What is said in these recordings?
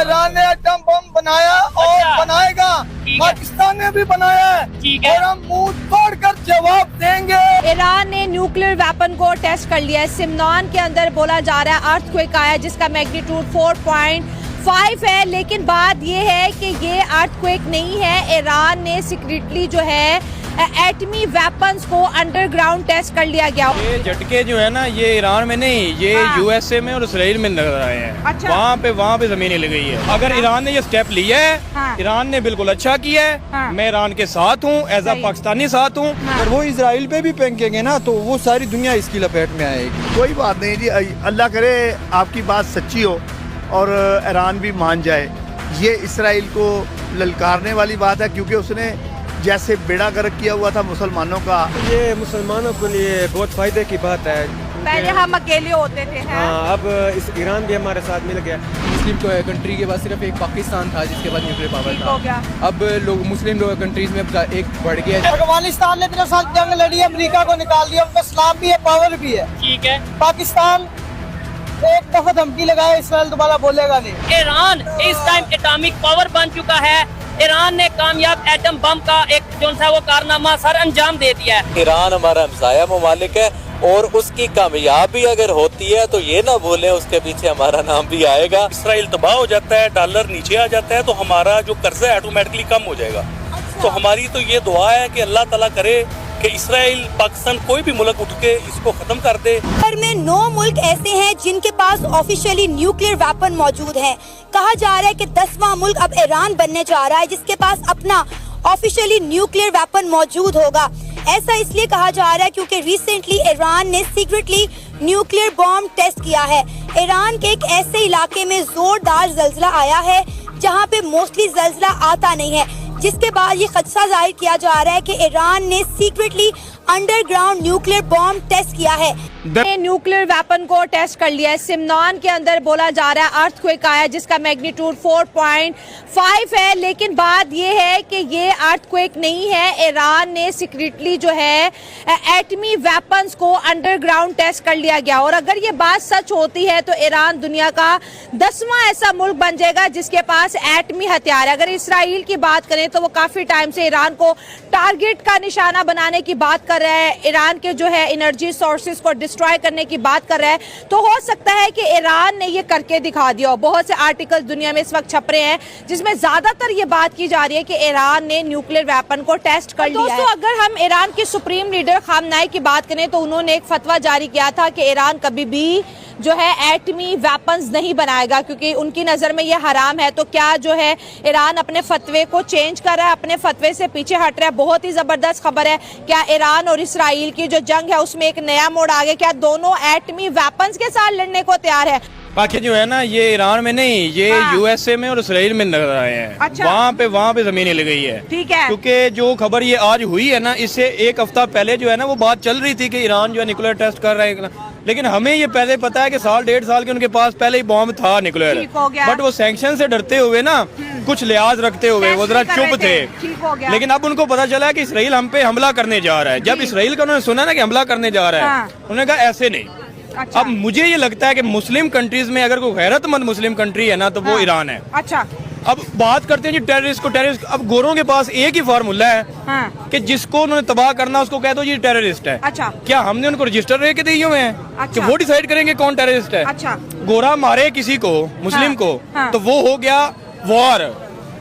Iran ने atom bomb बनाया और बनाएगा, पाकिस्तान ने भी बनाया है और हम मुंह तोड़ कर जवाब देंगे। ईरान ने न्यूक्लियर वेपन को टेस्ट कर लिया है। सिमनान के अंदर बोला जा रहा है अर्थक्वेक आया जिसका मैग्नीट्यूड 4.5 है, लेकिन बात ये है कि ये अर्थक्वेक नहीं है। ईरान ने सीक्रेटली जो है एटमी वेपन्स को अंडरग्राउंड टेस्ट कर लिया गया। ये झटके जो है ना ये ईरान में नहीं, ये यूएसए में और इसराइल में नजर आए हैं। अच्छा। वहाँ पे जमीन हिल गई है। अगर ईरान ने ये स्टेप लिया है, ईरान ने बिल्कुल अच्छा किया है। मैं ईरान के साथ हूँ, एज अ पाकिस्तानी साथ हूँ। और वो इसराइल पे भी फेंकेंगे ना तो वो सारी दुनिया इसकी लपेट में आएगी। कोई बात नहीं जी, अल्लाह करे आपकी बात सच्ची हो और ईरान भी मान जाए। ये इसराइल को ललकारने वाली बात है, क्योंकि उसने जैसे बेड़ा गर्क किया हुआ था मुसलमानों का। ये मुसलमानों के लिए बहुत फायदे की बात है। पहले हम अकेले होते थे। हाँ, अब इस ईरान भी हमारे साथ मिल गया। मुस्लिम कंट्री के पास सिर्फ एक पाकिस्तान था जिसके पास न्यूक्लियर पावर था। हो गया। अब लोग मुस्लिम कंट्रीज में एक बढ़ गया। अफगानिस्तान ने इतने साल जंग लड़ी, अमेरिका को निकाल दिया, उनका इस्लाम भी है, पावर भी है। ठीक है, पाकिस्तान एक दफा धमकी लगाया, इसराइल दोबारा बोलेगा नहीं। ईरान इस टाइम एटॉमिक पावर बन चुका है। ईरान ने कामयाब एटम बम का एक जो सा वो कारनामा सर अंजाम दे दिया है। ईरान हमारा हमसाया ममालिक है और उसकी कामयाबी अगर होती है तो ये ना बोले उसके पीछे हमारा नाम भी आएगा। इसराइल तबाह हो जाता है, डॉलर नीचे आ जाता है, तो हमारा जो कर्जा है ऑटोमेटिकली कम हो जाएगा। तो हमारी तो ये दुआ है कि अल्लाह ताला करे कि इसराइल पाकिस्तान कोई भी मुल्क उठ के इसको खत्म कर दे। में 9 मुल्क ऐसे हैं जिनके पास ऑफिशियली न्यूक्लियर वेपन मौजूद है। कहा जा रहा है कि 10वां मुल्क अब ईरान बनने जा रहा है जिसके पास अपना ऑफिशियली न्यूक्लियर वेपन मौजूद होगा। ऐसा इसलिए कहा जा रहा है क्योंकि रिसेंटली ईरान ने सीक्रेटली न्यूक्लियर बॉम्ब टेस्ट किया है। ईरान के एक ऐसे इलाके में जोरदार जल्जला आया है जहां पे मोस्टली जल्जला आता नहीं है, जिसके बाद ये खदशा जाहिर किया जा रहा है कि ईरान ने secretly underground nuclear bomb test किया है। न्यूक्लियर वेपन को टेस्ट कर लिया है। सिमनान के अंदर बोला जा रहा है अर्थक्वेक आया जिसका मैग्नीट्यूड 4.5 है, लेकिन बात ये है कि ये अर्थक्वेक नहीं है। ईरान ने सीक्रेटली जो है एटमी वेपन्स को अंडरग्राउंड टेस्ट कर लिया गया और अगर ये बात सच होती है तो ईरान दुनिया का 10वां ऐसा मुल्क बन जाएगा जिसके पास एटमी हथियार है। अगर इसराइल की बात करें तो वो काफी टाइम से ईरान को टारगेट का निशाना बनाने की बात कर रहा है, ईरान के जो है एनर्जी सोर्सेज को डिस्ट्रॉय करने की बात कर रहा है। तो हो सकता है कि ईरान ने ये करके दिखा दिया। बहुत से आर्टिकल्स दुनिया में इस वक्त छप रहे हैं जिसमें ज्यादातर ये बात की जा रही है कि ईरान ने न्यूक्लियर वेपन को टेस्ट कर लिया है। दोस्तों, अगर हम ईरान के सुप्रीम लीडर खामनाई की बात करें तो उन्होंने एक फतवा जारी किया था कि ईरान कभी भी जो है एटमी वेपन्स नहीं बनाएगा क्योंकि उनकी नजर में ये हराम है। तो क्या जो है ईरान अपने फतवे को चेंज कर रहा है, अपने फतवे से पीछे हट रहा है? बहुत ही जबरदस्त खबर है। क्या ईरान और इसराइल की जो जंग है उसमें एक नया मोड़ आ गया? क्या दोनों एटमी वेपन्स के साथ लड़ने को तैयार है? बाकी जो है ना ये ईरान में नहीं, ये यूएसए में और इसराइल में नजर आए हैं। अच्छा। वहाँ पे जमीन हिल गई है। ठीक है, क्योंकि जो खबर ये आज हुई है ना, इससे एक हफ्ता पहले जो है ना वो बात चल रही थी कि ईरान जो है न्यूक्लियर टेस्ट कर रहा है, लेकिन हमें ये पहले पता है कि साल 1.5 साल के उनके पास पहले ही बॉम्ब था न्यूक्लियर। बट वो सैंक्शन से डरते हुए ना, कुछ लिहाज रखते हुए वो जरा चुप थे। लेकिन अब उनको पता चला कि इसराइल हम पे हमला करने जा रहा है। जब इसराइल का उन्होंने सुना ना कि हमला करने जा रहा है, उन्होंने कहा ऐसे नहीं। अच्छा। अब मुझे ये लगता है कि मुस्लिम कंट्रीज में अगर कोई गैरतमंद मुस्लिम कंट्री है ना तो वो ईरान है। अच्छा। अब बात करते हैं जी टेररिस्ट को। टेररिस्ट अब गोरों के पास एक ही फार्मूला है कि जिसको उन्होंने तबाह करना उसको कह दो ये टेररिस्ट है। अच्छा। क्या हमने उनको रजिस्टर लेके दिए हुए हैं? अच्छा। कि वो डिसाइड करेंगे कौन टेररिस्ट है? अच्छा। गोरा मारे किसी को, मुस्लिम को, तो वो हो गया वॉर।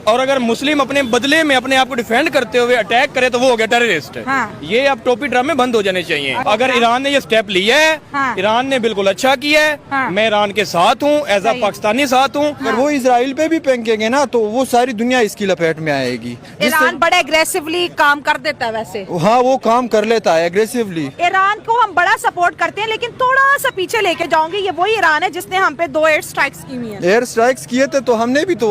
और अगर मुस्लिम अपने बदले में अपने आप को डिफेंड करते हुए अटैक करे तो वो हो गया टेररिस्ट। ये अब टोपी ड्रामे बंद हो जाने चाहिए। अगर ईरान ने ये स्टेप लिया है, ईरान ने बिल्कुल अच्छा किया है। मैं ईरान के साथ हूँ, एज अ पाकिस्तानी साथ हूँ। और वो इसराइल पे भी फेंकेंगे ना तो वो सारी दुनिया इसकी लपेट में आएगी। ईरान बड़ा एग्रेसिवली काम कर देता है वैसे। हाँ, वो काम कर लेता है एग्रेसिवली। ईरान को हम बड़ा सपोर्ट करते हैं, लेकिन थोड़ा सा पीछे लेके जाऊंगी। ये वही ईरान है जिसने हम पे 2 एयर स्ट्राइक्स की हुई है। एयर स्ट्राइक्स किए थे तो हमने भी तो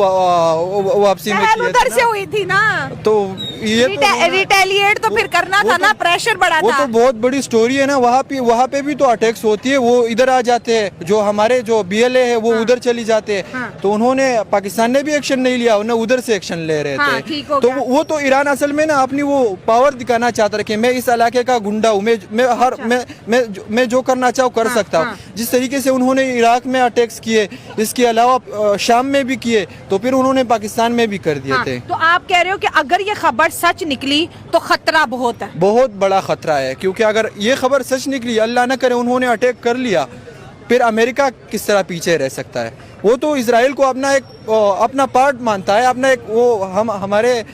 वापसी इसी में किए उधर थे से ना। हुई थी ना, तो ये रिटेलिएट तो फिर करना था ना, प्रेशर बढ़ा वो था। तो बहुत बड़ी स्टोरी है ना। वहाँ पे भी तो अटैक्स होती है, वो इधर आ जाते हैं, जो हमारे जो BLA है वो उधर चली जाते हैं। तो उन्होंने, पाकिस्तान ने भी एक्शन नहीं लिया, उन्हें उधर से एक्शन ले रहे थे। ठीक हो तो गया। वो तो ईरान असल में ना अपनी वो पावर दिखाना चाहता है कि मैं इस इलाके का गुंडा हूँ, मैं जो करना चाहूँ कर सकता हूँ। जिस तरीके से उन्होंने इराक में अटैक्स किए, इसके अलावा शाम में भी किए, तो फिर उन्होंने पाकिस्तान में भी कर दिए थे। तो आप कह रहे हो कि अगर ये खबर सच निकली तो खतरा बहुत है? बहुत बड़ा खतरा है, क्योंकि अगर ये खबर सच निकली, अल्लाह न करे उन्होंने अटैक कर लिया, फिर अमेरिका किस तरह पीछे रह सकता है? वो तो इसराइल को अपना पार्ट मानता है, अपना एक वो हमारे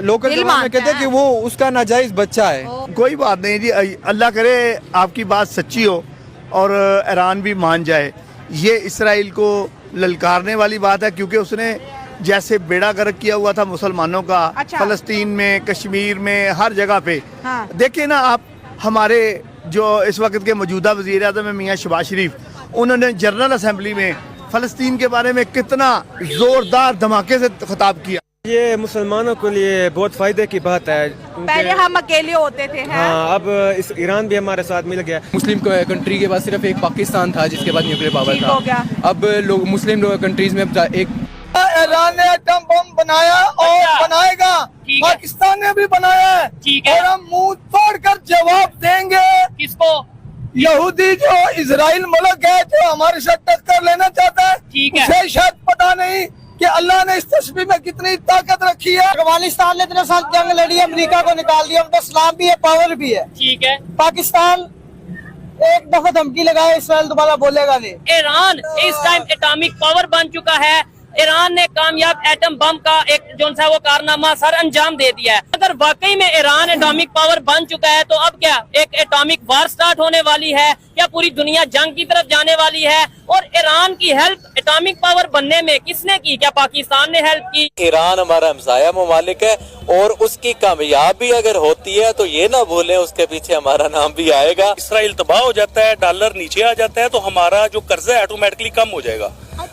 लोकल जबान में कहते हैं कि वो उसका नाजायज बच्चा है। कोई बात नहीं जी, अल्लाह करे आपकी बात सच्ची हो और ईरान भी मान जाए। ये इसराइल को ललकारने वाली बात है, क्योंकि उसने जैसे बेड़ा गर्क किया हुआ था मुसलमानों का, फलस्तीन में, कश्मीर में, हर जगह पे। देखिए ना आप, हमारे जो इस वक्त के मौजूदा वज़ीर आज़म है मियाँ शहबाज शरीफ, उन्होंने जनरल असेंबली में फलस्तीन के बारे में कितना जोरदार धमाके से खिताब किया। ये मुसलमानों के लिए बहुत फायदे की बात है। पहले हम अकेले होते थे, हाँ, अब इस ईरान भी हमारे साथ मिल गया। मुस्लिम कंट्री के पास सिर्फ एक पाकिस्तान था जिसके बाद न्यूक्लियर पावर ठीक हो गया। था। अब लोग मुस्लिम कंट्रीज में एक ईरान ने एटम बम बनाया और बनाएगा, पाकिस्तान ने भी बनाया है, और हम मुंह तोड़ कर जवाब देंगे। किसको? यहूदी जो इजराइल मुल्क है, जो हमारे साथ टक्कर लेना चाहता है, उसे शायद पता नहीं कि अल्लाह ने इस तस्वीर में कितनी ताकत रखी है। अफगानिस्तान ने इतने साल जंग लड़ी, अमेरिका को निकाल दिया, उनका इस्लाम भी है, पावर भी है। ठीक है, पाकिस्तान एक दफा धमकी लगाए, इसराइल दोबारा बोलेगा नहीं। ईरान इस टाइम एटॉमिक पावर बन चुका है। ईरान ने कामयाब एटम बम का एक जो सा वो कारनामा सर अंजाम दे दिया है। अगर वाकई में ईरान एटॉमिक पावर बन चुका है तो अब क्या एक एटॉमिक वार स्टार्ट होने वाली है, या पूरी दुनिया जंग की तरफ जाने वाली है? और ईरान की हेल्प एटॉमिक पावर बनने में किसने की? क्या पाकिस्तान ने हेल्प की? ईरान हमारा हमसाया ममालिक है, और उसकी कामयाबी अगर होती है तो ये ना भूलें उसके पीछे हमारा नाम भी आएगा। इसराइल तबाह हो जाता है, डॉलर नीचे आ जाता है, तो हमारा जो कर्जा है ऑटोमेटिकली कम हो जाएगा।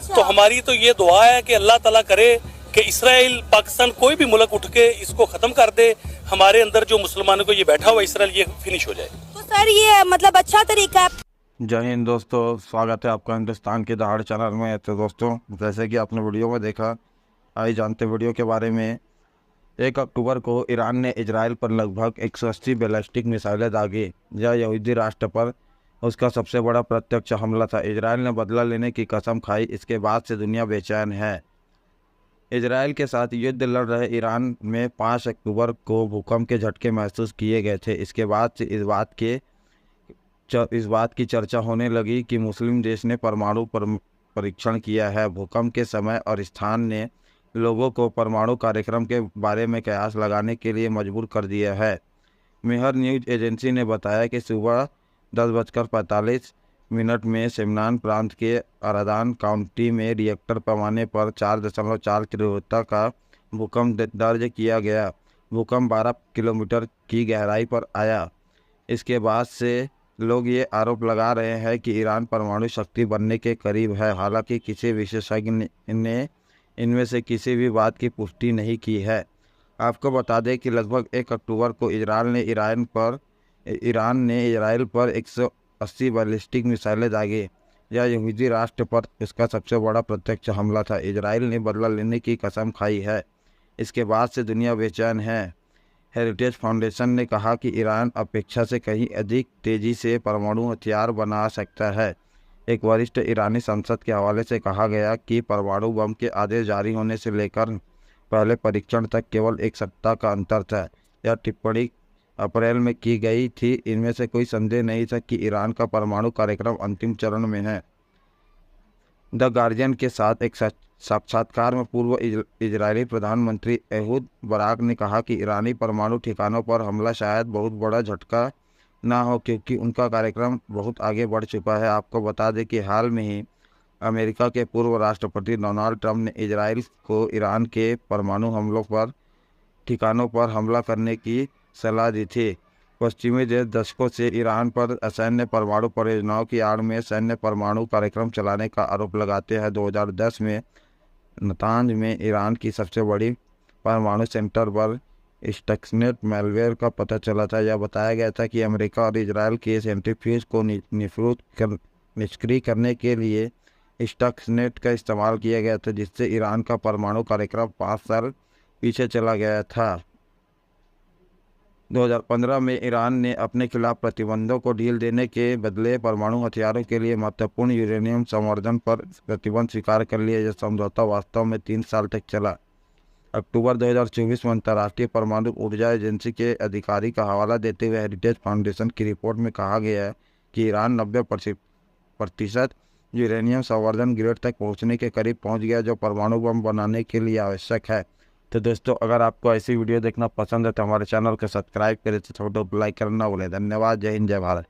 तो हमारी तो ये दुआ है कि अल्लाह ताला करे कि इसराइल, पाकिस्तान, कोई भी मुल्क उठ के इसको खत्म कर दे। हमारे अंदर जो मुसलमानों को ये बैठा हुआ इसराइल, ये फिनिश हो जाए। तो सर ये मतलब अच्छा तरीका है। जय हिंद दोस्तों, स्वागत है आपका हिंदुस्तान की दहाड़ चैनल में। तो दोस्तों, जैसे कि आपने वीडियो में देखा, आइए जानते वीडियो के बारे में। 1 अक्टूबर को ईरान ने इजराइल पर लगभग 180 बैलिस्टिक मिसाइलें दागी। यह यहूदी राष्ट्र पर उसका सबसे बड़ा प्रत्यक्ष हमला था। इजराइल ने बदला लेने की कसम खाई, इसके बाद से दुनिया बेचैन है। इजराइल के साथ युद्ध लड़ रहे ईरान में 5 अक्टूबर को भूकंप के झटके महसूस किए गए थे। इसके बाद से इस बात की चर्चा होने लगी कि मुस्लिम देश ने परमाणु परीक्षण किया है। भूकंप के समय और स्थान ने लोगों को परमाणु कार्यक्रम के बारे में कयास लगाने के लिए मजबूर कर दिया है। मेहर न्यूज एजेंसी ने बताया कि सुबह 10:45 में सिमनान प्रांत के अरादान काउंटी में रिएक्टर पैमाने पर 4.4 तीव्रता का भूकंप दर्ज किया गया। भूकंप 12 किलोमीटर की गहराई पर आया। इसके बाद से लोग ये आरोप लगा रहे हैं कि ईरान परमाणु शक्ति बनने के करीब है। हालांकि किसी विशेषज्ञ ने इनमें से किसी भी बात की पुष्टि नहीं की है। आपको बता दें कि लगभग 1 अक्टूबर को ईरान ने इजराइल पर 180 बैलिस्टिक मिसाइलें दागी। यह यहूदी राष्ट्र पर इसका सबसे बड़ा प्रत्यक्ष हमला था। इजराइल ने बदला लेने की कसम खाई है, इसके बाद से दुनिया बेचैन है। हेरिटेज फाउंडेशन ने कहा कि ईरान अपेक्षा से कहीं अधिक तेज़ी से परमाणु हथियार बना सकता है। एक वरिष्ठ ईरानी सांसद के हवाले से कहा गया कि परमाणु बम के आदेश जारी होने से लेकर पहले परीक्षण तक केवल 1 सप्ताह का अंतर था। यह टिप्पणी अप्रैल में की गई थी। इनमें से कोई संदेह नहीं था कि ईरान का परमाणु कार्यक्रम अंतिम चरण में है। द गार्जियन के साथ एक साक्षात्कार में पूर्व इजरायली प्रधानमंत्री एहूद बराक ने कहा कि ईरानी परमाणु ठिकानों पर हमला शायद बहुत बड़ा झटका ना हो, क्योंकि उनका कार्यक्रम बहुत आगे बढ़ चुका है। आपको बता दें कि हाल में ही अमेरिका के पूर्व राष्ट्रपति डोनाल्ड ट्रंप ने इजराइल को ईरान के परमाणु हमलों पर ठिकानों पर हमला करने की सलाह दी थी। पश्चिमी देश दशकों से ईरान पर असैन्य परमाणु परियोजनाओं की आड़ में सैन्य परमाणु कार्यक्रम चलाने का आरोप लगाते हैं। 2010 में नातांज में ईरान की सबसे बड़ी परमाणु सेंटर पर स्टक्सनेट मैलवेयर का पता चला था। यह बताया गया था कि अमेरिका और इजराइल के सेंट्रीफ्यूज को निष्क्रिय करने के लिए स्टक्सनेट का इस्तेमाल किया गया था, जिससे ईरान का परमाणु कार्यक्रम 5 साल पीछे चला गया था। 2015 में ईरान ने अपने खिलाफ प्रतिबंधों को ढील देने के बदले परमाणु हथियारों के लिए महत्वपूर्ण यूरेनियम संवर्धन पर प्रतिबंध स्वीकार कर लिया। यह समझौता वास्तव में 3 साल तक चला। अक्टूबर 2024 में अंतर्राष्ट्रीय परमाणु ऊर्जा एजेंसी के अधिकारी का हवाला देते हुए हेरिटेज फाउंडेशन की रिपोर्ट में कहा गया है कि ईरान 90% यूरेनियम संवर्धन ग्रेड तक पहुंचने के करीब पहुंच गया, जो परमाणु बम बनाने के लिए आवश्यक है। तो दोस्तों, अगर आपको ऐसी वीडियो देखना पसंद है तो हमारे चैनल को सब्सक्राइब करें, तो छोटे लाइक करना भूलें। धन्यवाद। जय हिंद, जय भारत।